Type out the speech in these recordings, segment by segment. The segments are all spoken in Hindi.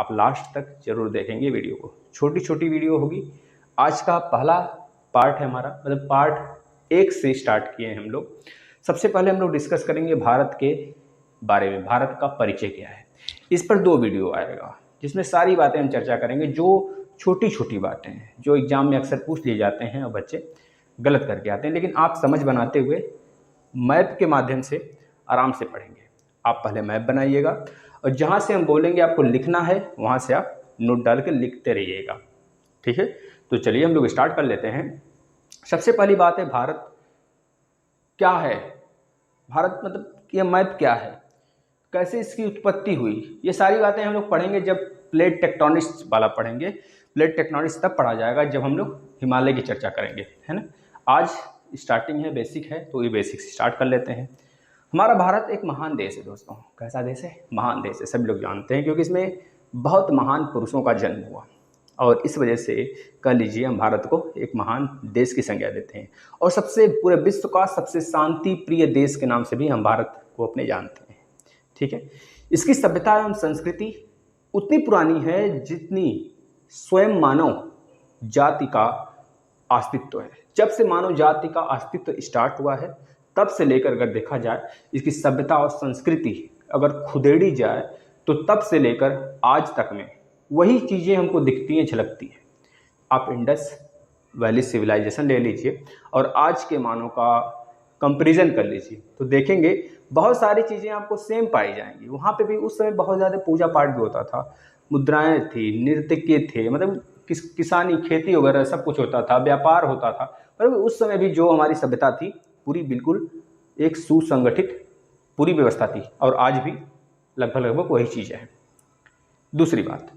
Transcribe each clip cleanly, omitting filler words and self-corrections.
आप लास्ट तक जरूर देखेंगे वीडियो को। छोटी छोटी वीडियो होगी। आज का पहला पार्ट है हमारा, मतलब पार्ट 1 से स्टार्ट किए हैं हम लोग। सबसे पहले हम लोग डिस्कस करेंगे भारत के बारे में, भारत का परिचय क्या है। इस पर 2 वीडियो आएगा जिसमें सारी बातें हम चर्चा करेंगे, जो छोटी छोटी बातें हैं जो एग्जाम में अक्सर पूछ लिए जाते हैं और बच्चे गलत करके आते हैं, लेकिन आप समझ बनाते हुए मैप के माध्यम से आराम से पढ़ेंगे। आप पहले मैप बनाइएगा और जहाँ से हम बोलेंगे आपको लिखना है वहाँ से आप नोट डाल के लिखते रहिएगा, ठीक है। तो चलिए हम लोग स्टार्ट कर लेते हैं। सबसे पहली बात है, भारत क्या है। भारत मतलब ये मैप क्या है, कैसे इसकी उत्पत्ति हुई, ये सारी बातें हम लोग पढ़ेंगे जब प्लेट टेक्टोनिक्स वाला पढ़ेंगे। प्लेट टेक्टोनिक्स तब पढ़ा जाएगा जब हम लोग हिमालय की चर्चा करेंगे, है ना। आज स्टार्टिंग है, बेसिक है, तो ये बेसिक से स्टार्ट कर लेते हैं। हमारा भारत एक महान देश है दोस्तों। कैसा देश है? महान देश है, सभी लोग जानते हैं, क्योंकि इसमें बहुत महान पुरुषों का जन्म हुआ और इस वजह से कह लीजिए हम भारत को एक महान देश की संज्ञा देते हैं। और सबसे पूरे विश्व का सबसे शांति प्रिय देश के नाम से भी हम भारत को अपने जानते हैं, ठीक है। इसकी सभ्यता एवं संस्कृति उतनी पुरानी है जितनी स्वयं मानव जाति का अस्तित्व है। जब से मानव जाति का अस्तित्व स्टार्ट हुआ है तब से लेकर अगर देखा जाए इसकी सभ्यता और संस्कृति अगर खुदेड़ी जाए तो तब से लेकर आज तक में वही चीज़ें हमको दिखती हैं, झलकती हैं। आप इंडस वैली सिविलाइजेशन ले लीजिए और आज के मानव का कंपैरिजन कर लीजिए तो देखेंगे बहुत सारी चीज़ें आपको सेम पाई जाएंगी। वहाँ पे भी उस समय बहुत ज़्यादा पूजा पाठ भी होता था, मुद्राएं थी, नृत्य थे, मतलब किसानी खेती वगैरह सब कुछ होता था, व्यापार होता था। मतलब उस समय भी जो हमारी सभ्यता थी पूरी बिल्कुल एक सुसंगठित पूरी व्यवस्था थी और आज भी लगभग वही चीज़ है। दूसरी बात,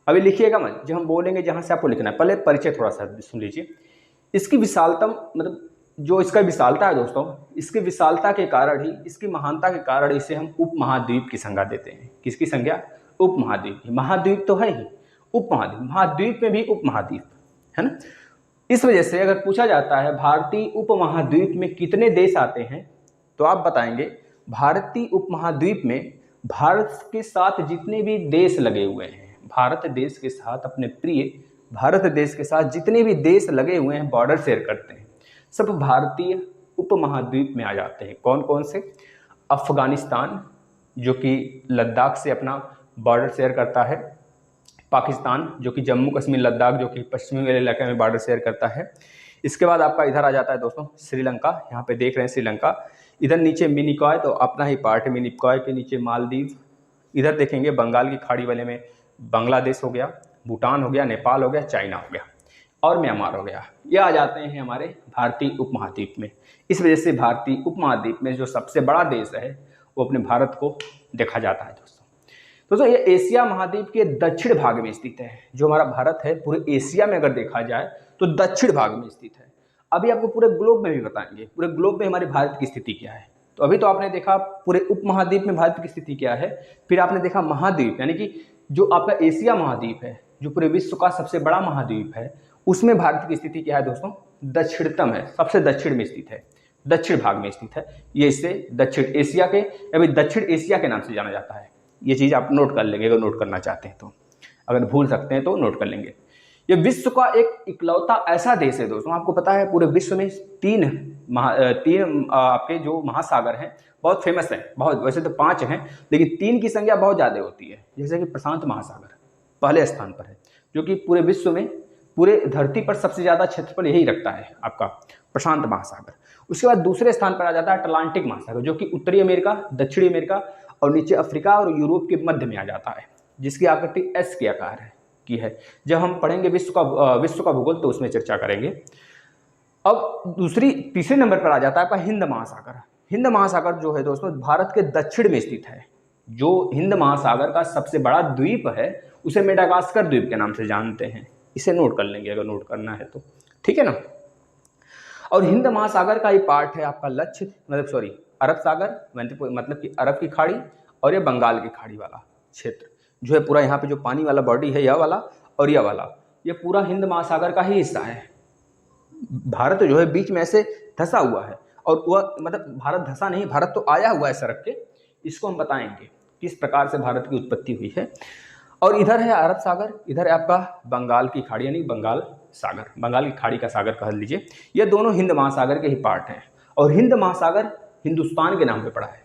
अभी लिखिएगा मत, जब हम बोलेंगे जहाँ से आपको लिखना है, पहले परिचय थोड़ा सा सुन लीजिए। इसकी विशालता, मतलब जो इसका विशालता है दोस्तों, इसकी विशालता के कारण ही, इसकी महानता के कारण इसे हम उपमहाद्वीप की संज्ञा देते हैं। किसकी संज्ञा? उपमहाद्वीप। महाद्वीप तो है ही, उपमहाद्वीप, महाद्वीप में भी उपमहाद्वीप, है ना। इस वजह से अगर पूछा जाता है भारतीय उपमहाद्वीप में कितने देश आते हैं तो आप बताएंगे भारतीय उपमहाद्वीप में भारत के साथ जितने भी देश लगे हुए हैं, भारत देश के साथ, अपने प्रिय भारत देश के साथ जितने भी देश लगे हुए हैं, बॉर्डर शेयर करते हैं, सब भारतीय उपमहाद्वीप में आ जाते हैं। कौन कौन से? अफगानिस्तान जो कि लद्दाख से अपना बॉर्डर शेयर करता है, पाकिस्तान जो कि जम्मू कश्मीर लद्दाख जो कि पश्चिमी वाले इलाके में बॉर्डर शेयर करता है। इसके बाद आपका इधर आ जाता है दोस्तों श्रीलंका, यहाँ पे देख रहे हैं श्रीलंका। इधर नीचे मिनिकॉय तो अपना ही पार्ट है, मिनिकॉय के नीचे मालदीव। इधर देखेंगे बंगाल की खाड़ी वाले में बांग्लादेश हो गया, भूटान हो गया, नेपाल हो गया, चाइना हो गया और म्यांमार हो गया। ये आ जाते हैं हमारे भारतीय उपमहाद्वीप में। इस वजह से भारतीय उपमहाद्वीप में जो सबसे बड़ा देश है वो अपने भारत को देखा जाता है दोस्तों। ये एशिया महाद्वीप के दक्षिण भाग में स्थित है। जो हमारा भारत है पूरे एशिया में अगर देखा जाए तो दक्षिण भाग में स्थित है। अभी आपको पूरे ग्लोब में भी बताएंगे पूरे ग्लोब में हमारे भारत की स्थिति क्या है। तो अभी तो आपने देखा पूरे उपमहाद्वीप में भारत की स्थिति क्या है, फिर आपने देखा महाद्वीप, यानी कि जो आपका एशिया महाद्वीप है, जो पूरे विश्व का सबसे बड़ा महाद्वीप है, उसमें भारत की स्थिति क्या है दोस्तों? दक्षिणतम है, सबसे दक्षिण में स्थित है, दक्षिण भाग में स्थित है। ये इसे दक्षिण एशिया के या फिर दक्षिण एशिया के नाम से जाना जाता है। ये चीज़ आप नोट कर लेंगे अगर नोट करना चाहते हैं तो, अगर भूल सकते हैं तो नोट कर लेंगे। ये विश्व का एक इकलौता ऐसा देश है दोस्तों, आपको पता है पूरे विश्व में तीन आपके जो महासागर हैं बहुत फेमस हैं, बहुत, वैसे तो 5 हैं लेकिन 3 की संख्या बहुत ज़्यादा होती है। जैसे कि प्रशांत महासागर पहले स्थान पर है, जो कि पूरे विश्व में, पूरे धरती पर सबसे ज़्यादा क्षेत्रफल यही रखता है आपका प्रशांत महासागर। उसके बाद दूसरे स्थान पर आ जाता है अटलांटिक महासागर, जो कि उत्तरी अमेरिका, दक्षिणी अमेरिका और नीचे अफ्रीका और यूरोप के मध्य में आ जाता है, जिसकी आकृति एस के आकार है की है। जब हम पढ़ेंगे विश्व का भूगोल तो उसमें चर्चा करेंगे। अब तीसरे नंबर पर आ जाता है आपका हिंद महासागर। हिंद महासागर जो है दोस्तों भारत के दक्षिण में स्थित है। जो हिंद महासागर का सबसे बड़ा द्वीप है उसे मेडागास्कर द्वीप के नाम से जानते हैं। इसे नोट कर लेंगे अगर नोट करना है तो, ठीक है ना। और हिंद महासागर का ये पार्ट है आपका लक्ष्य, मतलब अरब सागर, मतलब कि अरब की खाड़ी और ये बंगाल की खाड़ी वाला क्षेत्र जो है पूरा, यहाँ पे जो पानी वाला बॉडी है यह वाला और यह वाला, ये पूरा हिंद महासागर का ही हिस्सा है। भारत जो है बीच में ऐसे धंसा हुआ है, और वह मतलब भारत धंसा नहीं, भारत तो आया हुआ है सरक के। इसको हम बताएंगे किस प्रकार से भारत की उत्पत्ति हुई है। और इधर है अरब सागर, इधर है आपका बंगाल की खाड़ी यानी बंगाल सागर, बंगाल की खाड़ी का सागर कह लीजिए। ये दोनों हिंद महासागर के ही पार्ट हैं और हिंद महासागर हिंदुस्तान के नाम पे पड़ा है।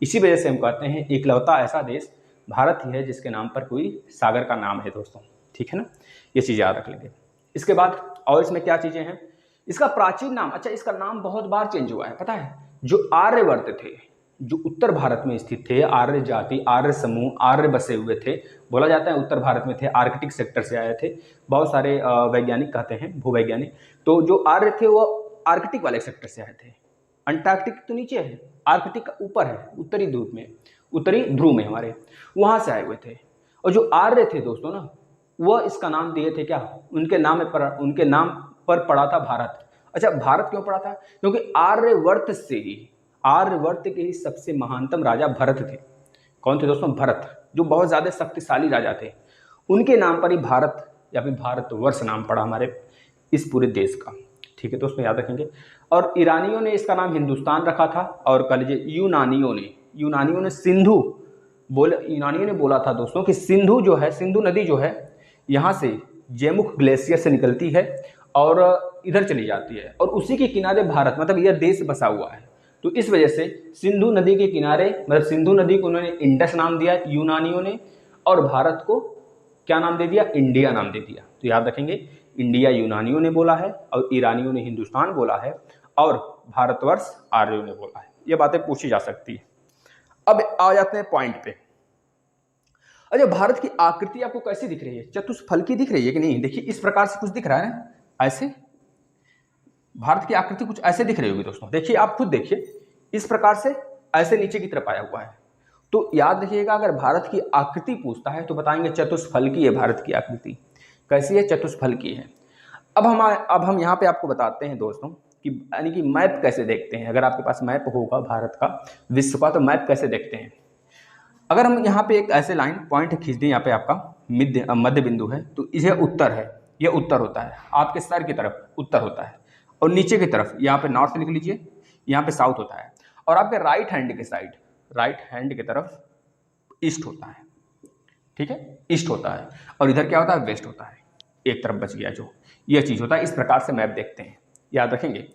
इसी वजह से हम कहते हैं इकलौता ऐसा देश भारत ही है जिसके नाम पर कोई सागर का नाम है दोस्तों, ठीक है ना, ये चीज़ याद रख लेंगे। इसके बाद और इसमें क्या चीज़ें हैं, इसका प्राचीन नाम, अच्छा इसका नाम बहुत बार चेंज हुआ है पता है। जो आर्यवर्त थे, जो उत्तर भारत में स्थित थे, आर्य जाति, आर्य समूह, आर्य बसे हुए थे, बोला जाता है उत्तर भारत में थे, आर्कटिक सेक्टर से आए थे। बहुत सारे वैज्ञानिक कहते हैं, भूवैज्ञानिक, तो जो आर्य थे वो आर्कटिक वाले सेक्टर से आए थे। अंटार्कटिक तो नीचे है, आर्कटिक ऊपर है, उत्तरी ध्रुव में, उत्तरी ध्रुव में हमारे, वहां से आए हुए थे। और जो आर्य थे दोस्तों ना, वह इसका नाम दिए थे क्या, उनके नाम पर पड़ा था भारत। अच्छा भारत क्यों पड़ा था, क्योंकि आर्यवर्त के ही सबसे महानतम राजा भरत थे। कौन थे दोस्तों, भरत, जो बहुत ज्यादा शक्तिशाली राजा थे, उनके नाम पर ही भारत या फिर भारतवर्ष नाम पड़ा हमारे इस पूरे देश का, ठीक है दोस्तों, याद रखेंगे। और ईरानियों ने इसका नाम हिंदुस्तान रखा था, और कह लीजिए यूनानियों ने सिंधु यूनानियों ने बोला था दोस्तों कि सिंधु जो है, सिंधु नदी जो है यहाँ से जैमुख ग्लेशियर से निकलती है और इधर चली जाती है, और उसी के किनारे भारत, मतलब यह देश बसा हुआ है। तो इस वजह से सिंधु नदी के किनारे, मतलब सिंधु नदी को उन्होंने इंडस नाम दिया यूनानियों ने, और भारत को क्या नाम दे दिया, इंडिया नाम दे दिया। तो याद रखेंगे, इंडिया यूनानियों ने बोला है और ईरानियों ने हिंदुस्तान बोला है, और भारतवर्ष आर्यों ने बोला है। ये बातें पूछी जा सकती है। अब आ जाते हैं पॉइंट पे। अच्छा भारत की आकृति आपको कैसी दिख रही है, चतुष्फलकी दिख रही है कि नहीं, देखिए इस प्रकार से कुछ दिख रहा है ना, ऐसे भारत की आकृति कुछ ऐसे दिख रही होगी दोस्तों, देखिए आप खुद देखिए, इस प्रकार से ऐसे नीचे की तरफ आया हुआ है। तो याद रखिएगा, अगर भारत की आकृति पूछता है तो बताएंगे चतुष्फलकी है भारत की आकृति। कैसी है, चतुष्फलकी है। अब हम यहाँ पे आपको बताते हैं दोस्तों कि यानी कि मैप कैसे देखते हैं। अगर आपके पास मैप होगा भारत का, विश्व का, तो मैप कैसे देखते हैं। अगर हम यहाँ पे एक ऐसे लाइन पॉइंट खींच दें, यहाँ पे आपका मध्य बिंदु है, तो यह उत्तर है, यह उत्तर होता है, आपके सर की तरफ उत्तर होता है, और नीचे की तरफ यहाँ पे नॉर्थ लिख लीजिए, यहाँ पे साउथ होता है, और आपके राइट हैंड की तरफ ईस्ट होता है, ठीक है, ईस्ट होता है, और इधर क्या होता है, वेस्ट होता है, एक तरफ बच गया जो, यह चीज होता है। इस प्रकार से मैप देखते हैं, याद रखेंगे।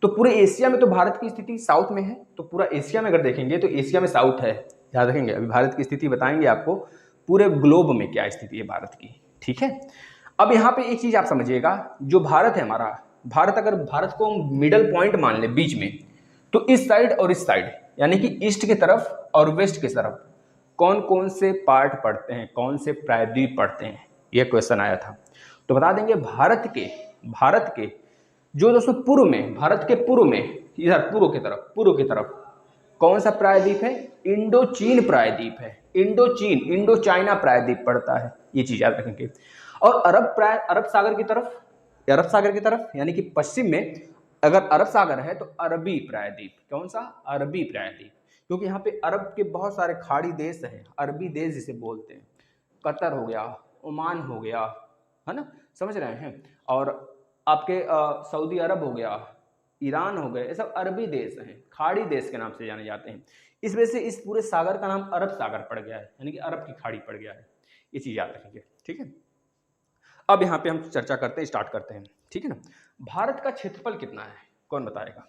तो पूरे एशिया में तो भारत की स्थिति साउथ में है, तो पूरा एशिया में अगर देखेंगे तो एशिया में साउथ है, याद रखेंगे। अभी भारत की स्थिति बताएंगे आपको, पूरे ग्लोब में क्या स्थिति है भारत की, ठीक है। अब यहाँ पे एक चीज आप समझिएगा, जो भारत है हमारा, अगर भारत को मिडल पॉइंट मान ले बीच में, तो इस साइड और इस साइड, यानी कि ईस्ट की तरफ और वेस्ट की तरफ कौन कौन से पार्ट पड़ते हैं, कौन से प्रायद्वीप पड़ते हैं, यह क्वेश्चन आया था। तो बता देंगे, भारत के जो दोस्तों पूर्व में, भारत के पूर्व में, इधर पूर्व की तरफ कौन सा प्रायद्वीप है, इंडो चीन प्रायद्वीप है, इंडो चाइना प्रायद्वीप पड़ता है, ये चीज याद रखेंगे। और अरब सागर की तरफ यानी कि पश्चिम में अगर अरब सागर है तो अरबी प्रायद्वीप, कौन सा, अरबी प्रायद्वीप, क्योंकि यहाँ पे अरब के बहुत सारे खाड़ी देश हैं, अरबी देश जिसे बोलते हैं, कतर हो गया, ओमान हो गया, है ना, समझ रहे हैं, और आपके सऊदी अरब हो गया, ईरान हो गए, ये सब अरबी देश हैं, खाड़ी देश के नाम से जाने जाते हैं। इस वजह से इस पूरे सागर का नाम अरब सागर पड़ गया है, यानी कि अरब की खाड़ी पड़ गया है, ये चीज याद रखेंगे, ठीक है। अब यहाँ पे हम चर्चा स्टार्ट करते हैं, ठीक है ना। भारत का क्षेत्रफल कितना है, कौन बताएगा।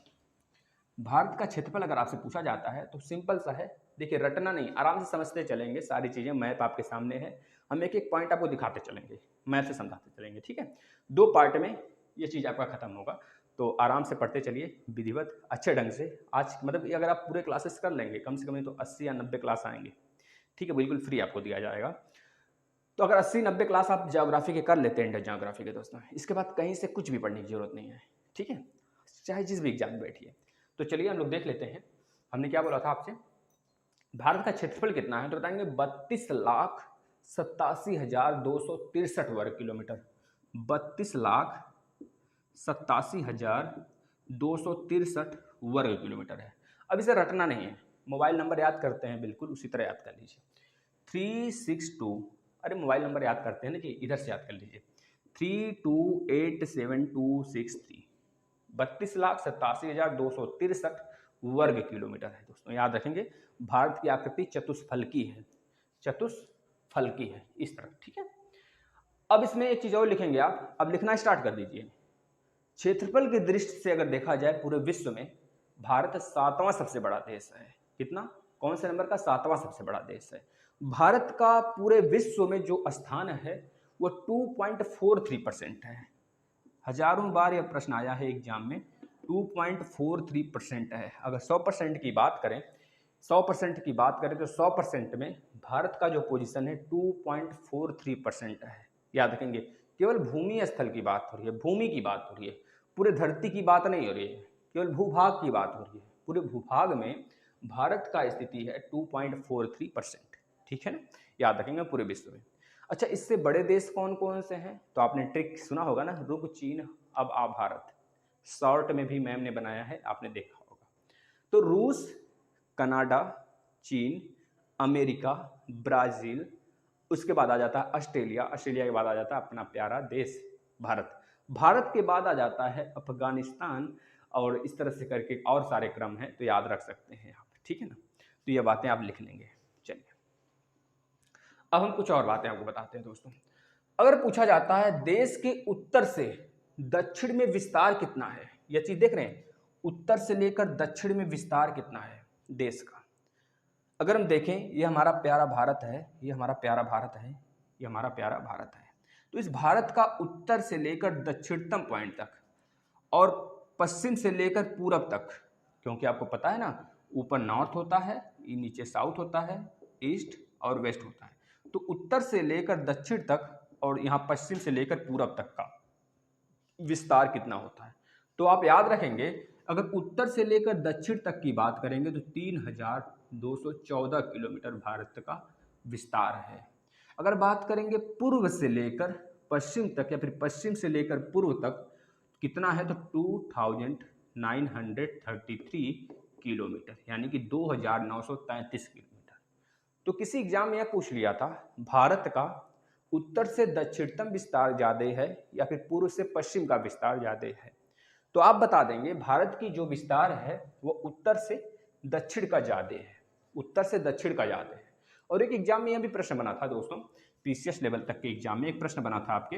भारत का क्षेत्रफल अगर आपसे पूछा जाता है तो सिंपल सा है, देखिए रटना नहीं, आराम से समझते चलेंगे, सारी चीजें मैप आपके सामने है, हम एक एक पॉइंट आपको दिखाते चलेंगे, मैप से समझाते चलेंगे, ठीक है। 2 पार्ट में ये चीज आपका खत्म होगा, तो आराम से पढ़ते चलिए विधिवत अच्छे ढंग से। आज मतलब अगर आप पूरे क्लासेस कर लेंगे, कम से कम नहीं तो 80 या 90 क्लास आएंगे, ठीक है, बिल्कुल फ्री आपको दिया जाएगा। तो अगर 80-90 क्लास आप ज्योग्राफी के कर लेते हैं, इंडियन ज्योग्राफी के दोस्तों, इसके बाद कहीं से कुछ भी पढ़ने की जरूरत नहीं है, ठीक है, चाहे जिस भी एग्जाम में बैठिए। तो चलिए हम लोग देख लेते हैं, हमने क्या बोला था आपसे, भारत का क्षेत्रफल कितना है, तो बताएंगे 32,87,263 वर्ग किलोमीटर, 32,87,263 वर्ग किलोमीटर है। अब इसे रटना नहीं है, मोबाइल नंबर याद करते हैं, बिल्कुल उसी तरह याद कर लीजिए, 362, अरे मोबाइल नंबर याद करते हैं ना जी, इधर से याद कर लीजिए, 3287,263, 32,87,263 वर्ग किलोमीटर है दोस्तों, याद रखेंगे। भारत की आकृति चतुष्फलकी है, चतुष्फलकी फल की है, इस तरह, ठीक है। अब इसमें एक चीज और लिखेंगे आप, अब लिखना स्टार्ट कर दीजिए। क्षेत्रफल की दृष्टि से अगर देखा जाए पूरे विश्व में भारत 7वां सबसे बड़ा देश है। कितना, कौन से नंबर का, 7वां सबसे बड़ा देश है। भारत का पूरे विश्व में जो स्थान है वो 2.43% है। हजारों बार यह प्रश्न आया है एग्जाम में, 2.43% है। अगर 100% की बात करें, 100% की बात करें तो 100% में भारत का जो पोजीशन है 2.43% है। याद रखेंगे, केवल भूमि स्थल की बात हो रही है, भूमि की बात हो रही है, पूरे धरती की बात नहीं हो रही है, केवल भूभाग की बात हो रही है। पूरे भूभाग में भारत का स्थिति है 2.43%, ठीक है ना, याद रखेंगे पूरे विश्व में। अच्छा, इससे बड़े देश कौन कौन से हैं, तो आपने ट्रिक सुना होगा ना, रुक चीन अब आ भारत, शॉर्ट में भी मैम ने बनाया है, आपने देखा होगा। तो रूस, कनाडा, चीन, अमेरिका, ब्राजील, उसके बाद आ जाता है ऑस्ट्रेलिया, ऑस्ट्रेलिया के बाद आ जाता है अपना प्यारा देश भारत, भारत के बाद आ जाता है अफगानिस्तान, और इस तरह से करके और सारे क्रम हैं, तो याद रख सकते हैं आप, ठीक है ना। तो ये बातें आप लिख लेंगे। चलिए अब हम कुछ और बातें आपको बताते हैं दोस्तों। अगर पूछा जाता है देश के उत्तर से दक्षिण में विस्तार कितना है, यह चीज देख रहे हैं, उत्तर से लेकर दक्षिण में विस्तार कितना है देश का। अगर हम देखें, ये हमारा प्यारा भारत है, ये हमारा प्यारा भारत है, ये हमारा प्यारा भारत है। तो इस भारत का उत्तर से लेकर दक्षिणतम पॉइंट तक और पश्चिम से लेकर पूरब तक, क्योंकि आपको पता है ना, ऊपर नॉर्थ होता है, नीचे साउथ होता है, ईस्ट और वेस्ट होता है। तो उत्तर से लेकर दक्षिण तक और यहाँ पश्चिम से लेकर पूरब तक का विस्तार कितना होता है। तो आप याद रखेंगे, अगर उत्तर से लेकर दक्षिण तक की बात करेंगे तो 3214 किलोमीटर भारत का विस्तार है। अगर बात करेंगे पूर्व से लेकर पश्चिम तक या फिर पश्चिम से लेकर पूर्व तक कितना है, तो 2933 किलोमीटर, यानी कि 2933 किलोमीटर। तो किसी एग्जाम में यह पूछ लिया था, भारत का उत्तर से दक्षिणतम विस्तार ज्यादा है या फिर पूर्व से पश्चिम का विस्तार ज्यादा है, तो आप बता देंगे भारत की जो विस्तार है वो उत्तर से दक्षिण का ज्यादा है, उत्तर से दक्षिण का ज्यादा है। और एक एग्जाम में यह भी प्रश्न बना था दोस्तों, पीसीएस लेवल तक के एग्जाम में एक प्रश्न बना था आपके,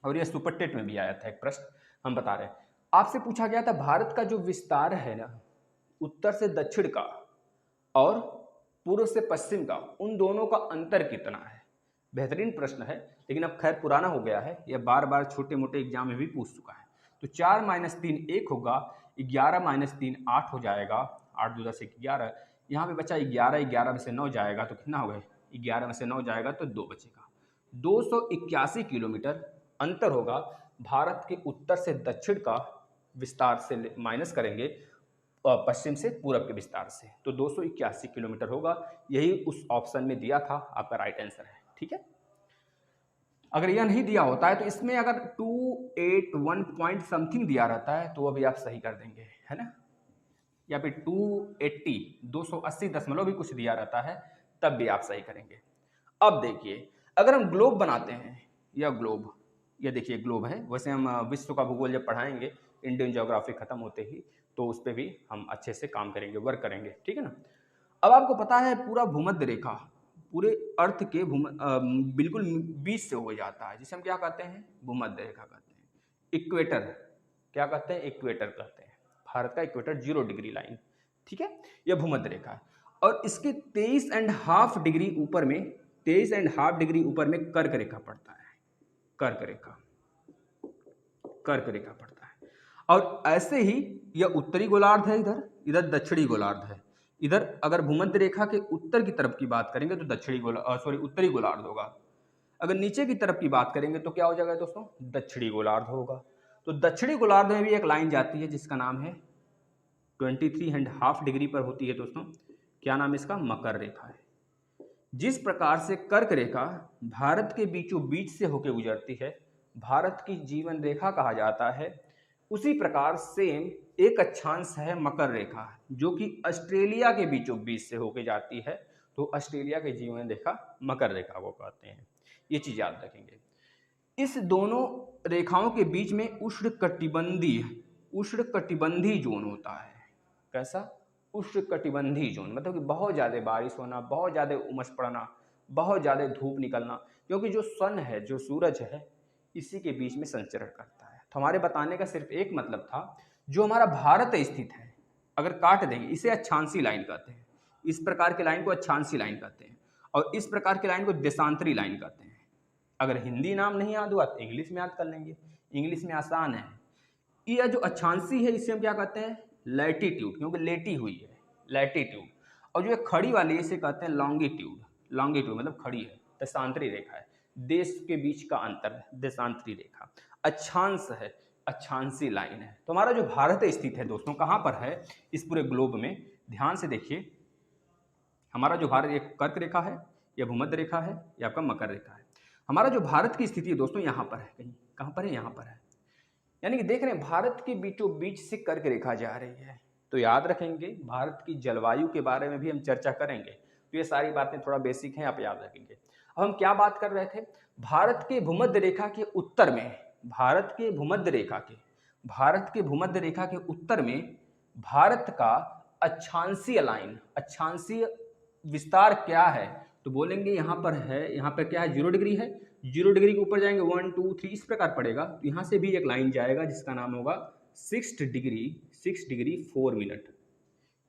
और यह सुपर टेट में भी आया था एक प्रश्न, हम बता रहे हैं, आपसे पूछा गया था भारत का जो विस्तार है ना, उत्तर से दक्षिण का और पूर्व से पश्चिम का, उन दोनों का अंतर कितना है। बेहतरीन प्रश्न है, लेकिन अब खैर पुराना हो गया है, यह बार बार छोटे मोटे एग्जाम में भी पूछ चुका है। तो 4 - 3 1 होगा, 11 - 3 8 हो जाएगा, 8 2 10 11, यहाँ पे बचा 11, 11 में से 9 जाएगा तो कितना हो गया, 11 में से 9 जाएगा तो 2 बचेगा। 281 किलोमीटर अंतर होगा भारत के उत्तर से दक्षिण का विस्तार से माइनस करेंगे पश्चिम से पूरब के विस्तार से, तो 281 किलोमीटर होगा। यही उस ऑप्शन में दिया था, आपका राइट आंसर है, ठीक है। अगर यह नहीं दिया होता है तो इसमें अगर 281 पॉइंट समथिंग दिया रहता है तो वो भी आप सही कर देंगे, है ना, या फिर 280 भी कुछ दिया रहता है तब भी आप सही करेंगे। अब देखिए, अगर हम ग्लोब बनाते हैं, यह ग्लोब, ये देखिए ग्लोब है, वैसे हम विश्व का भूगोल जब पढ़ाएंगे इंडियन ज्योग्राफी खत्म होते ही, तो उस पर भी हम अच्छे से काम करेंगे, वर्क करेंगे, ठीक है ना। अब आपको पता है पूरा भूमध्य रेखा पूरे अर्थ के बिल्कुल बीच से हो जाता है, जिसे हम क्या कहते हैं, भूमध्य रेखा कहते हैं, इक्वेटर, क्या कहते हैं, इक्वेटर कहते हैं। भारत का इक्वेटर 0 डिग्री लाइन, ठीक है, यह भूमध्य रेखा है। और इसके 23.5 डिग्री ऊपर में, 23.5 डिग्री ऊपर में कर्क रेखा पड़ता है, कर्क रेखा, कर्क रेखा पड़ता है। और ऐसे ही यह उत्तरी गोलार्ध है, इधर इधर दक्षिणी गोलार्ध है। इधर अगर भूमध्य रेखा के उत्तर की तरफ की बात करेंगे तो उत्तरी गोलार्ध होगा। अगर नीचे की तरफ की बात करेंगे तो क्या हो जाएगा दोस्तों, दक्षिणी गोलार्ध होगा। तो दक्षिणी गोलार्ध में भी एक लाइन जाती है जिसका नाम है 23.5 डिग्री पर होती है दोस्तों, क्या नाम है इसका, मकर रेखा है। जिस प्रकार से कर्क रेखा भारत के बीचों बीच से होकर गुजरती है, भारत की जीवन रेखा कहा जाता है, उसी प्रकार सेम एक अक्षांश है मकर रेखा, जो कि ऑस्ट्रेलिया के बीचों बीच से होके जाती है, तो ऑस्ट्रेलिया की जीवन रेखा मकर रेखा को कहते हैं। ये चीज याद रखेंगे। इस दोनों रेखाओं के बीच में उष्णकटिबंधीय जोन होता है। कैसा, उष्णकटिबंधीय जोन, मतलब कि बहुत ज्यादा बारिश होना, बहुत ज्यादा उमस पड़ना, बहुत ज़्यादा धूप निकलना, क्योंकि जो सन है, जो सूरज है, इसी के बीच में संचरण करता है। तो हमारे बताने का सिर्फ एक मतलब था, जो हमारा भारत स्थित है, अगर काट देंगे इसे अक्षांशी लाइन कहते हैं। इस प्रकार की लाइन को अक्षांशी लाइन कहते हैं और इस प्रकार की लाइन को देशांतरी लाइन कहते हैं। अगर हिंदी नाम नहीं याद हुआ तो इंग्लिश में याद कर लेंगे, इंग्लिश में आसान है। यह जो अक्षांशी है इसे हम क्या कहते हैं? लैटिट्यूड, क्योंकि लेटी हुई है, लैटिट्यूड। और जो खड़ी वाली है इसे कहते हैं लॉन्गिट्यूड। लॉन्गिट्यूड मतलब खड़ी है, देशांतरी रेखा है, देश के बीच का अंतर है, देशांतरी रेखा। अक्षांश है, अक्षांशी लाइन है। तो हमारा जो भारत स्थित है दोस्तों, कहाँ पर है इस पूरे ग्लोब में? ध्यान से देखिए, हमारा जो भारत एक कर्क रेखा है, या भूमध्य रेखा है, या आपका मकर रेखा है। हमारा जो भारत की स्थिति है दोस्तों, यहाँ पर है। कहीं कहाँ पर है? यहाँ पर है। यानी कि देख रहे हैं भारत के बीचों बीच से कर्क रेखा जा रही है। तो याद रखेंगे, भारत की जलवायु के बारे में भी हम चर्चा करेंगे। तो ये सारी बातें थोड़ा बेसिक हैं, आप याद रखेंगे। अब हम क्या बात कर रहे थे? भारत के भूमध्य रेखा के उत्तर में, भारत के भूमध्य रेखा के उत्तर में भारत का अक्षांशीय लाइन, अक्षांशीय विस्तार क्या है? तो बोलेंगे यहाँ पर है, यहाँ पर क्या है? 0 डिग्री है। 0 डिग्री के ऊपर जाएंगे 1 2 3 इस प्रकार पड़ेगा। तो यहाँ से भी एक लाइन जाएगा जिसका नाम होगा 6 डिग्री 4 मिनट।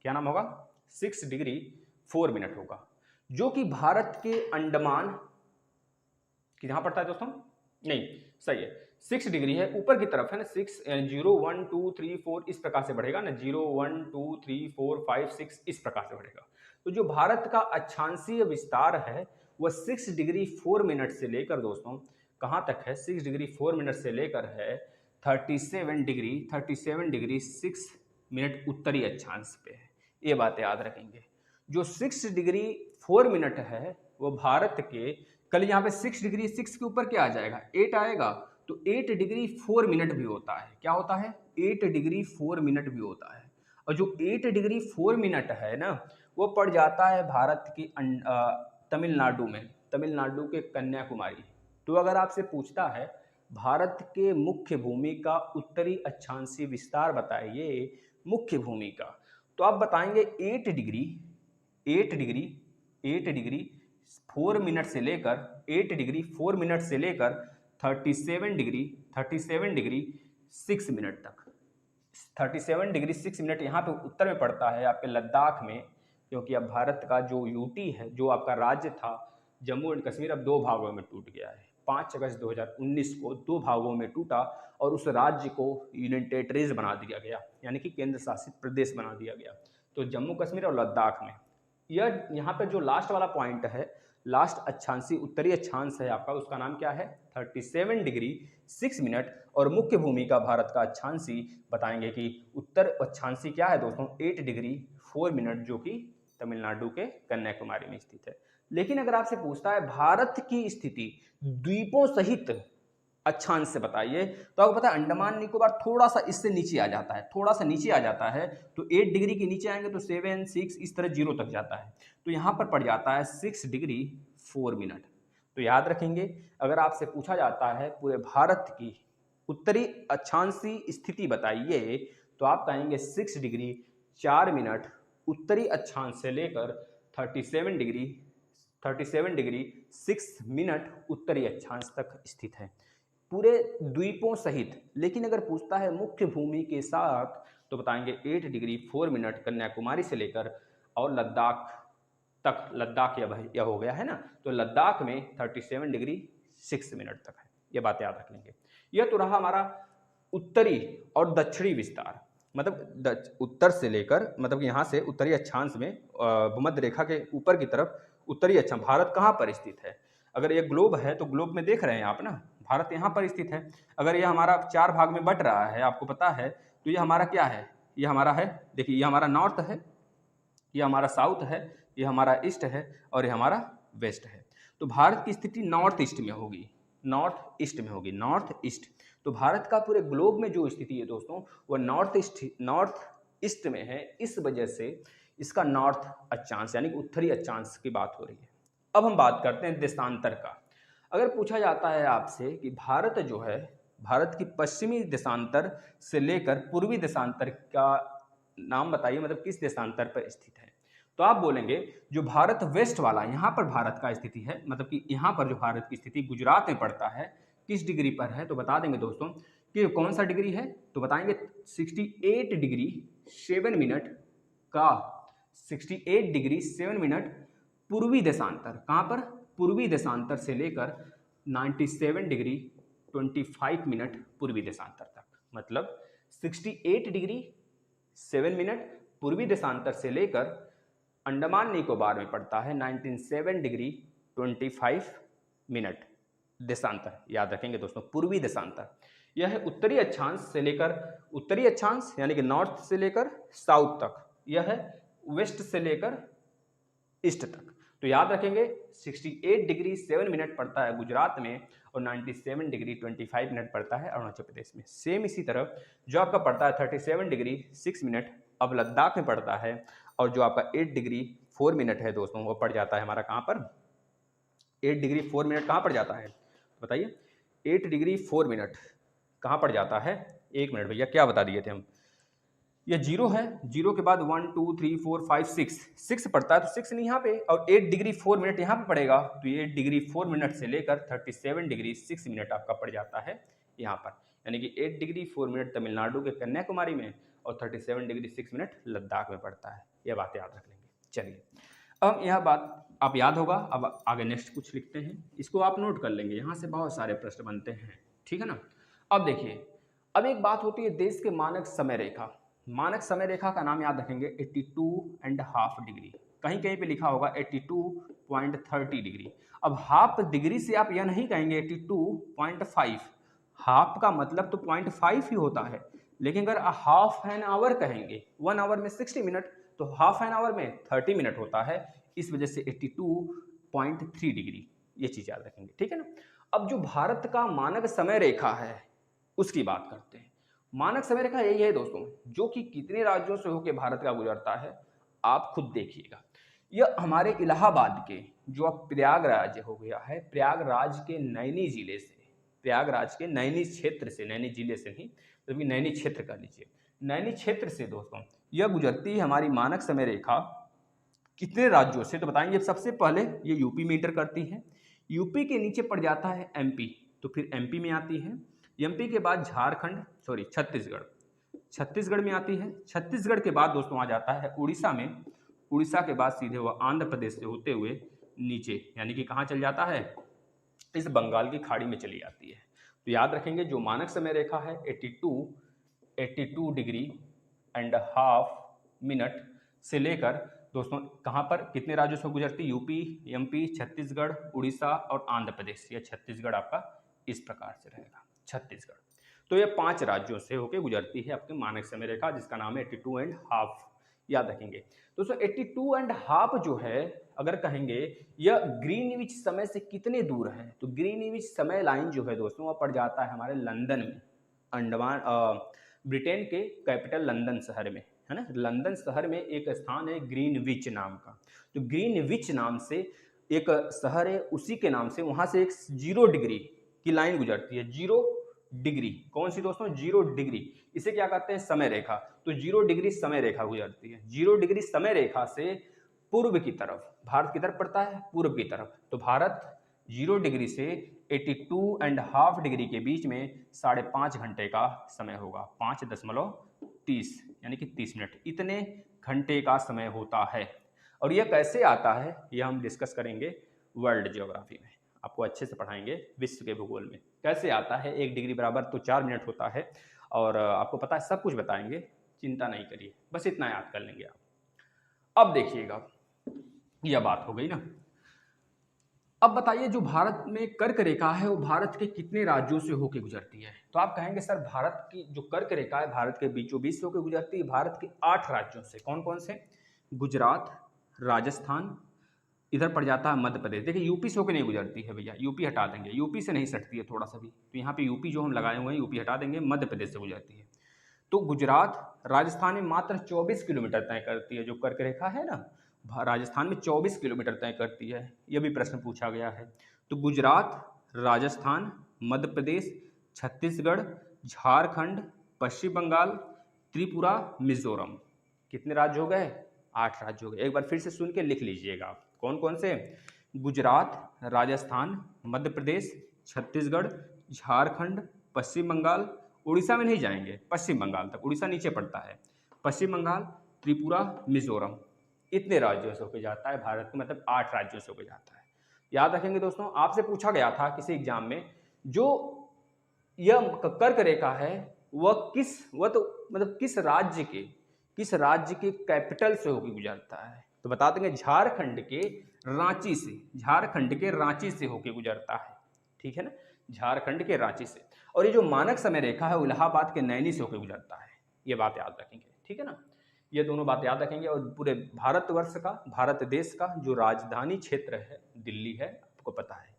क्या नाम होगा? 6 डिग्री 4 मिनट होगा, जो कि भारत के अंडमान कहाँ पड़ता है दोस्तों? नहीं, सही है, 6 डिग्री है, ऊपर की तरफ है ना। 6 0 1 2 3 4 इस प्रकार से बढ़ेगा ना, 0 1 2 3 4 5 6 इस प्रकार से बढ़ेगा। तो जो भारत का अक्षांशीय विस्तार है वह 6 डिग्री 4 मिनट से लेकर दोस्तों कहाँ तक है? 6 डिग्री 4 मिनट से लेकर है 37 डिग्री 6 मिनट उत्तरी अक्षांश पे है। ये बात याद रखेंगे। जो 6 डिग्री 4 मिनट है वो भारत के, कल यहाँ पे 6 डिग्री 6 के ऊपर क्या आ जाएगा? 8 आएगा। तो 8 डिग्री 4 मिनट भी होता है। क्या होता है? 8 डिग्री 4 मिनट भी होता है। और जो 8 डिग्री 4 मिनट है ना, वो पड़ जाता है भारत की तमिलनाडु में, तमिलनाडु के कन्याकुमारी। तो अगर आपसे पूछता है भारत के मुख्य भूमि का उत्तरी अक्षांशीय विस्तार बताइए, मुख्य भूमि का, तो आप बताएंगे 8 डिग्री 4 मिनट से लेकर 8 डिग्री 4 मिनट से लेकर 37 डिग्री 6 मिनट तक। 37 डिग्री 6 मिनट यहाँ पे उत्तर में पड़ता है आपके लद्दाख में, क्योंकि अब भारत का जो यूटी है, जो आपका राज्य था जम्मू एंड कश्मीर, अब 2 भागों में टूट गया है। 5 अगस्त 2019 को 2 भागों में टूटा और उस राज्य को यूनियन टेरिटरीज बना दिया गया, यानी कि केंद्र शासित प्रदेश बना दिया गया। तो जम्मू कश्मीर और लद्दाख में यह यहाँ पर जो लास्ट वाला पॉइंट है, लास्ट अक्षांशी उत्तरी अक्षांश है आपका, उसका नाम क्या है? 37 डिग्री 6 मिनट। और मुख्य भूमि का भारत का अक्षांशी बताएंगे कि उत्तर अक्षांशी क्या है दोस्तों? 8 डिग्री 4 मिनट, जो कि तमिलनाडु के कन्याकुमारी में स्थित है। लेकिन अगर आपसे पूछता है भारत की स्थिति द्वीपों सहित अक्षांश से बताइए, तो आपको पता है अंडमान निकोबार थोड़ा सा इससे नीचे आ जाता है, थोड़ा सा नीचे आ जाता है। तो 8 डिग्री के नीचे आएंगे तो 7 6 इस तरह 0 तक जाता है। तो यहाँ पर पड़ जाता है 6 डिग्री 4 मिनट। तो याद रखेंगे, अगर आपसे पूछा जाता है पूरे भारत की उत्तरी अक्षांशी स्थिति बताइए, तो आप कहेंगे 6 डिग्री 4 मिनट उत्तरी अक्षांश से लेकर 37 डिग्री 6 मिनट उत्तरी अक्षांश तक स्थित है, पूरे द्वीपों सहित। लेकिन अगर पूछता है मुख्य भूमि के साथ, तो बताएंगे 8 डिग्री 4 मिनट कन्याकुमारी से लेकर और लद्दाख तक। लद्दाख यह हो गया है ना, तो लद्दाख में 37 डिग्री 6 मिनट तक है। ये बात याद रख लेंगे। यह तो रहा हमारा उत्तरी और दक्षिणी विस्तार, मतलब उत्तर से लेकर, मतलब यहाँ से उत्तरी अक्षांश में भूमध्य रेखा के ऊपर की तरफ उत्तरी अक्षांश भारत कहाँ पर स्थित है। अगर ये ग्लोब है तो ग्लोब में देख रहे हैं आप ना, भारत यहाँ पर स्थित है। अगर ये हमारा 4 भाग में बट रहा है, आपको पता है, तो ये हमारा क्या है? ये हमारा है, देखिए, ये हमारा नॉर्थ है, ये हमारा साउथ है, ये हमारा ईस्ट है और ये हमारा वेस्ट है। तो भारत की स्थिति नॉर्थ ईस्ट में होगी, नॉर्थ ईस्ट। तो भारत का पूरे ग्लोब में जो स्थिति है दोस्तों, वो नॉर्थ ईस्ट में है। इस वजह से इसका नॉर्थ अक्षांश यानी कि उत्तरी अक्षांश की बात हो रही है। अब हम बात करते हैं देशांतर का। अगर पूछा जाता है आपसे कि भारत जो है, भारत की पश्चिमी देशांतर से लेकर पूर्वी देशांतर का नाम बताइए, मतलब किस देशांतर पर स्थित है, तो आप बोलेंगे जो भारत वेस्ट वाला यहाँ पर भारत का स्थिति है, मतलब कि यहाँ पर जो भारत की स्थिति गुजरात में पड़ता है, किस डिग्री पर है, तो बता देंगे दोस्तों कि कौन सा डिग्री है, तो बताएंगे 68 डिग्री 7 मिनट का 68 डिग्री 7 मिनट पूर्वी देशांतर। कहाँ पर? पूर्वी देशांतर से लेकर 97 डिग्री 25 मिनट पूर्वी देशांतर तक, मतलब 68 डिग्री 7 मिनट पूर्वी देशांतर से लेकर अंडमान निकोबार में पड़ता है 97 डिग्री 25 मिनट देशांतर। याद रखेंगे दोस्तों, पूर्वी देशांतर। यह है उत्तरी अक्षांश से लेकर, उत्तरी अक्षांश यानी कि नॉर्थ से लेकर साउथ तक, यह है वेस्ट से लेकर ईस्ट तक। तो याद रखेंगे 68 डिग्री 7 मिनट पड़ता है गुजरात में और 97 डिग्री 25 मिनट पड़ता है अरुणाचल प्रदेश में। सेम इसी तरह जो आपका पड़ता है 37 डिग्री 6 मिनट अब लद्दाख में पड़ता है, और जो आपका 8 डिग्री 4 मिनट है दोस्तों वो पड़ जाता है हमारा कहाँ पर? 8 डिग्री 4 मिनट कहाँ पड़ जाता है बताइए? 8 डिग्री 4 मिनट कहाँ पड़ जाता है? 1 मिनट भैया, क्या बता दिए थे हम? ये जीरो है, जीरो के बाद 1 2 3 4 5 6 पड़ता है, तो 6 नहीं यहाँ पे, और 8 डिग्री 4 मिनट यहाँ पे पड़ेगा, तो ये 8 डिग्री 4 मिनट से लेकर 37 डिग्री 6 मिनट आपका पड़ जाता है यहाँ पर, यानी कि 8 डिग्री 4 मिनट तमिलनाडु के कन्याकुमारी में और 37 डिग्री 6 मिनट लद्दाख में पड़ता है। यह बात याद रख लेंगे। चलिए, अब यह बात आप याद होगा। अब आगे नेक्स्ट कुछ लिखते हैं, इसको आप नोट कर लेंगे, यहाँ से बहुत सारे प्रश्न बनते हैं, ठीक है ना। अब देखिए, अब एक बात होती है देश के मानक समय रेखा। मानक समय रेखा का नाम याद रखेंगे 82.5 डिग्री, कहीं कहीं पे लिखा होगा 82.30 डिग्री। अब हाफ डिग्री से आप यह नहीं कहेंगे 82.5, हाफ का मतलब तो 0.5 ही होता है, लेकिन अगर हाफ एन आवर कहेंगे, 1 आवर में 60 मिनट, तो हाफ एन आवर में 30 मिनट होता है, इस वजह से 82.3 डिग्री, ये चीज़ याद रखेंगे, ठीक है ना। अब जो भारत का मानक समय रेखा है उसकी बात करते हैं। मानक समय रेखा यही है दोस्तों, जो कि कितने राज्यों से होकर भारत का गुजरता है आप खुद देखिएगा। यह हमारे इलाहाबाद के जो अब प्रयागराज हो गया है, प्रयागराज के नैनी जिले से, प्रयागराज के नैनी क्षेत्र से, नैनी जिले से नहीं बल्कि नैनी क्षेत्र कर लीजिए, नैनी क्षेत्र से दोस्तों यह गुजरती है हमारी मानक समय रेखा कितने राज्यों से, तो बताएंगे। सबसे पहले ये यूपी में इंटर करती है, यूपी के नीचे पड़ जाता है एमपी, तो फिर एमपी में आती है, एमपी के बाद झारखंड, सॉरी छत्तीसगढ़, छत्तीसगढ़ में आती है, छत्तीसगढ़ के बाद दोस्तों आ जाता है उड़ीसा में, उड़ीसा के बाद सीधे वह आंध्र प्रदेश से होते हुए नीचे, यानी कि कहाँ चल जाता है? इस बंगाल की खाड़ी में चली जाती है। तो याद रखेंगे जो मानक समय रेखा है 82 डिग्री एंड हाफ मिनट से लेकर दोस्तों कहाँ पर कितने राज्यों से गुजरती? यूपी, एमपी, छत्तीसगढ़, उड़ीसा और आंध्र प्रदेश। या छत्तीसगढ़ आपका इस प्रकार से रहेगा, छत्तीसगढ़। तो ये 5 राज्यों से होकर गुजरती है आपके मानक समय रेखा, जिसका नाम है 82.5, याद रखेंगे दोस्तों। 82.5 जो है अगर कहेंगे यह ग्रीनविच समय से कितने दूर है, तो ग्रीनविच समय लाइन जो है दोस्तों वह पड़ जाता है हमारे लंदन में, अंडमान ब्रिटेन के कैपिटल लंदन शहर में, है ना। लंदन शहर में एक स्थान है ग्रीनविच नाम का, तो ग्रीनविच नाम से एक शहर है, उसी के नाम से वहां से एक 0 डिग्री की लाइन गुजरती है। 0 डिग्री कौन सी दोस्तों? 0 डिग्री, इसे क्या कहते हैं? समय रेखा। तो 0 डिग्री समय रेखा गुजरती है। 0 डिग्री समय रेखा से पूर्व की तरफ, भारत की तरफ पड़ता है पूर्व की तरफ, तो भारत 0 डिग्री से 82.5 डिग्री के बीच में 5.5 घंटे का समय होगा, 5.30 यानी कि 30 मिनट, इतने घंटे का समय होता है। और यह कैसे आता है यह हम डिस्कस करेंगे वर्ल्ड ज्योग्राफी में, आपको अच्छे से पढ़ाएंगे विश्व के भूगोल में कैसे आता है। 1 डिग्री बराबर तो 4 मिनट होता है, और आपको पता है सब कुछ बताएंगे, चिंता नहीं करिए, बस इतना याद कर लेंगे आप। अब देखिएगा, यह बात हो गई ना। अब बताइए जो भारत में कर्क रेखा है वो भारत के कितने राज्यों से होकर गुजरती है, तो आप कहेंगे सर भारत की जो कर्क रेखा है भारत के बीचों बीच से होकर गुजरती है, भारत के 8 राज्यों से। कौन कौन से? गुजरात, राजस्थान, इधर पड़ जाता है मध्य प्रदेश। देखिए यूपी से होकर नहीं गुजरती है भैया, यूपी हटा देंगे, यूपी से नहीं सटती है थोड़ा सा भी, तो यहाँ पे यूपी जो हम लगाए हुए हैं यूपी हटा देंगे, मध्य प्रदेश से गुजरती है। तो गुजरात राजस्थान में मात्र 24 किलोमीटर तय करती है, जो कर्क रेखा है ना राजस्थान में 24 किलोमीटर तय करती है, यह भी प्रश्न पूछा गया है। तो गुजरात, राजस्थान, मध्य प्रदेश, छत्तीसगढ़, झारखंड, पश्चिम बंगाल, त्रिपुरा, मिजोरम, कितने राज्य हो गए? 8 राज्य हो गए। एक बार फिर से सुन के लिख लीजिएगा आप, कौन कौन से? गुजरात, राजस्थान, मध्य प्रदेश, छत्तीसगढ़, झारखंड, पश्चिम बंगाल, उड़ीसा में नहीं जाएंगे, पश्चिम बंगाल तक, उड़ीसा नीचे पड़ता है, पश्चिम बंगाल, त्रिपुरा, मिजोरम। इतने राज्यों से होकर जाता है भारत में, मतलब 8 राज्यों से होकर जाता है। याद रखेंगे दोस्तों, आपसे पूछा गया था किसी एग्जाम में, जो यह कर्क रेखा है वह तो मतलब किस राज्य के कैपिटल से होकर गुजरता है? तो बता देंगे झारखंड के रांची से होकर गुजरता है, ठीक है ना, झारखंड के रांची से। और ये जो मानक समय रेखा है वो इलाहाबाद के नैनी से होकर गुजरता है, ये बात याद रखेंगे, ठीक है ना, ये दोनों बात याद रखेंगे। और पूरे भारत देश का जो राजधानी क्षेत्र है दिल्ली है, आपको पता है।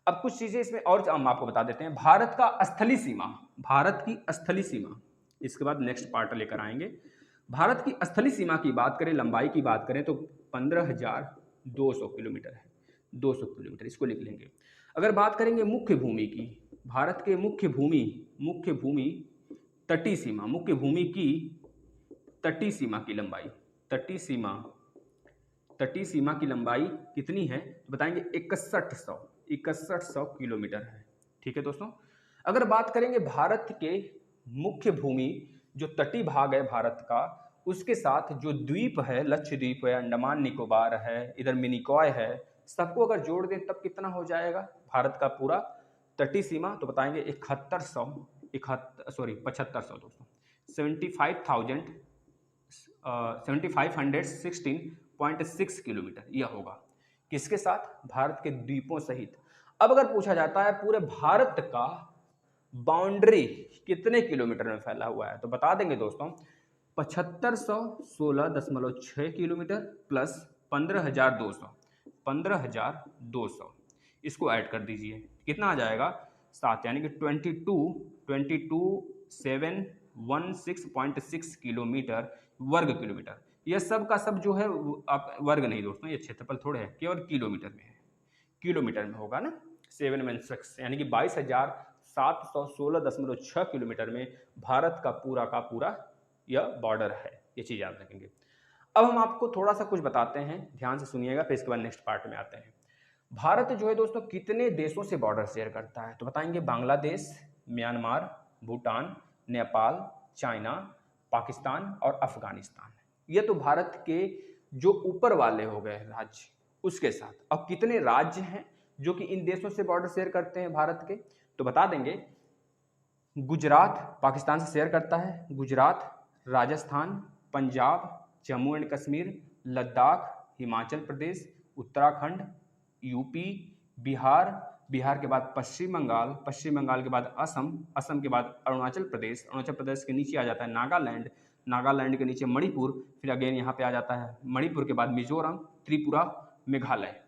अब कुछ चीजें इसमें और हम आपको बता देते हैं। भारत की स्थली सीमा, इसके बाद नेक्स्ट पार्ट लेकर आएंगे। भारत की स्थली सीमा की बात करें, लंबाई की बात करें तो 15,200 किलोमीटर है, 200 किलोमीटर, इसको लिख लेंगे। अगर बात करेंगे मुख्य भूमि की, भारत के मुख्य भूमि तटीय सीमा, मुख्य भूमि की तटीय सीमा की लंबाई, तटीय सीमा की लंबाई कितनी है? तो बताएंगे 6100 किलोमीटर है, ठीक है दोस्तों। अगर बात करेंगे भारत के मुख्य भूमि, जो तटीय भाग है भारत का, उसके साथ जो द्वीप है, लक्षद्वीप है, अंडमान निकोबार है, इधर मिनिकॉय है, सबको अगर जोड़ दें तब कितना हो जाएगा भारत का पूरा तटीय सीमा? तो बताएंगे 7500 दोस्तों, 7516.6 किलोमीटर यह होगा, किसके साथ? भारत के द्वीपों सहित। अब अगर पूछा जाता है पूरे भारत का बाउंड्री कितने किलोमीटर में फैला हुआ है, तो बता देंगे दोस्तों 7516.6 किलोमीटर प्लस 15,200, इसको ऐड कर दीजिए, कितना आ जाएगा? 7, यानी कि 22,716.6 किलोमीटर, वर्ग किलोमीटर। यह सब का सब जो है आप वर्ग नहीं दोस्तों, ये क्षेत्रफल थोड़े है, केवल किलोमीटर में है, किलोमीटर में होगा ना, 716, यानी कि 22,716.6 किलोमीटर में भारत का पूरा यह बॉर्डर है, ये चीज याद रखेंगे। अब हम आपको थोड़ा सा कुछ बताते हैं, ध्यान से सुनिएगा, फिर इसके बाद नेक्स्ट पार्ट में आते हैं। भारत जो है दोस्तों कितने देशों से बॉर्डर शेयर करता है? तो बताएंगे बांग्लादेश, म्यांमार, भूटान, नेपाल, चाइना, पाकिस्तान और अफगानिस्तान। ये तो भारत के जो ऊपर वाले हो गए राज्य, उसके साथ। अब कितने राज्य हैं जो कि इन देशों से बॉर्डर शेयर करते हैं भारत के? तो बता देंगे गुजरात पाकिस्तान से शेयर करता है, गुजरात, राजस्थान, पंजाब, जम्मू एंड कश्मीर, लद्दाख, हिमाचल प्रदेश, उत्तराखंड, यूपी, बिहार के बाद पश्चिम बंगाल के बाद असम के बाद अरुणाचल प्रदेश के नीचे आ जाता है नागालैंड के नीचे मणिपुर, फिर अगेन यहाँ पे आ जाता है मणिपुर के बाद मिजोरम, त्रिपुरा, मेघालय,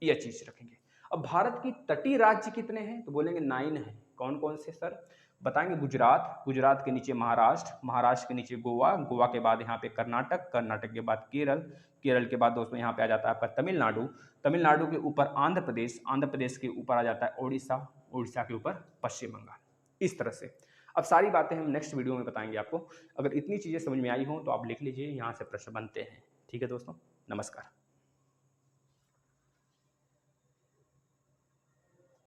ये चीज रखेंगे। अब भारत की तटीय राज्य कितने हैं? तो बोलेंगे 9 हैं। कौन कौन से सर? बताएंगे गुजरात के नीचे महाराष्ट्र के नीचे गोवा के बाद यहाँ पे कर्नाटक के बाद केरल के बाद दोस्तों यहाँ पे आ जाता है आपका तमिलनाडु के ऊपर आंध्र प्रदेश के ऊपर आ जाता है उड़ीसा के ऊपर पश्चिम बंगाल। इस तरह से अब सारी बातें हम नेक्स्ट वीडियो में बताएंगे आपको। अगर इतनी चीज़ें समझ में आई हो तो आप लिख लीजिए, यहाँ से प्रश्न बनते हैं। ठीक है दोस्तों, नमस्कार।